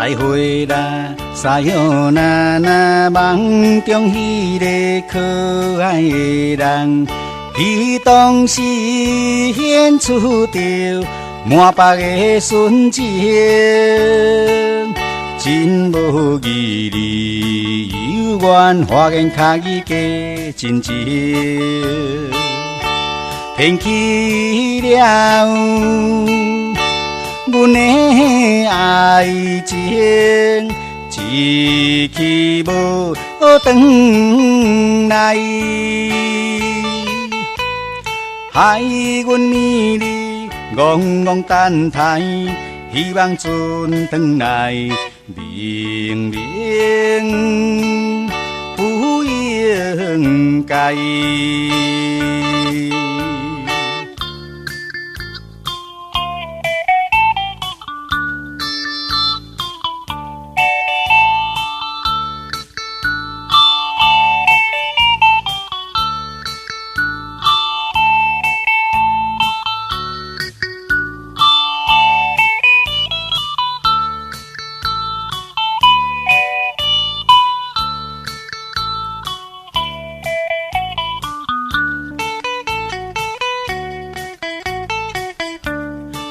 再会啦，撒哟那那，梦中迄个可爱的人，伊当时显出着满腹的纯情，真无义理，有缘花言巧语加真情，骗去了阮的爱情，一去无转来，害阮迷离戆戆等待，希望准转来，明明不应该。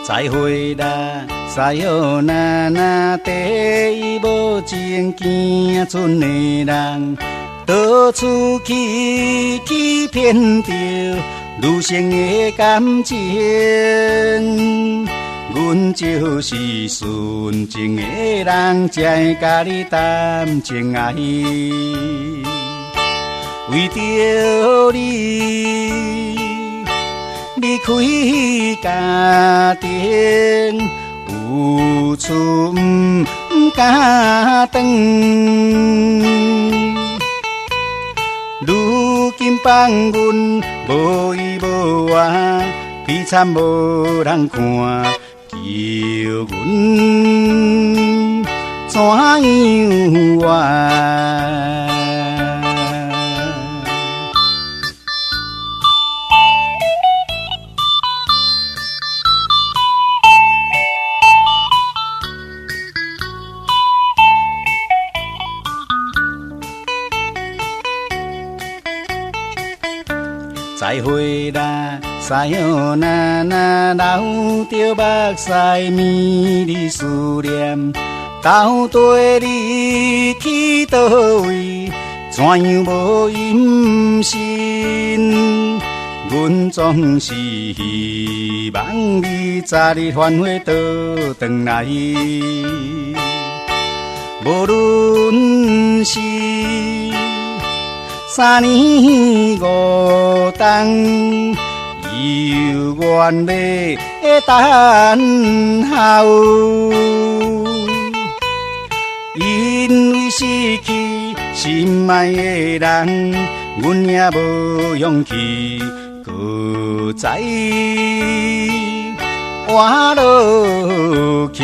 再会啦，撒哟那那，第一无情行船的人，到处去欺骗着女性的感情。阮就是纯情的人，才会甲你谈情爱，为着你离开家庭，有厝不敢回。如今放阮无依无靠，悲惨无人看，叫阮怎样活？再会啦，撒哟那那，流着目屎绵里思念，到底你去倒位？怎样无音信？阮总是希望你早日返回倒转来，无论是3年5冬，犹原要等候，因为失去心爱的人，阮也无勇气再活落去。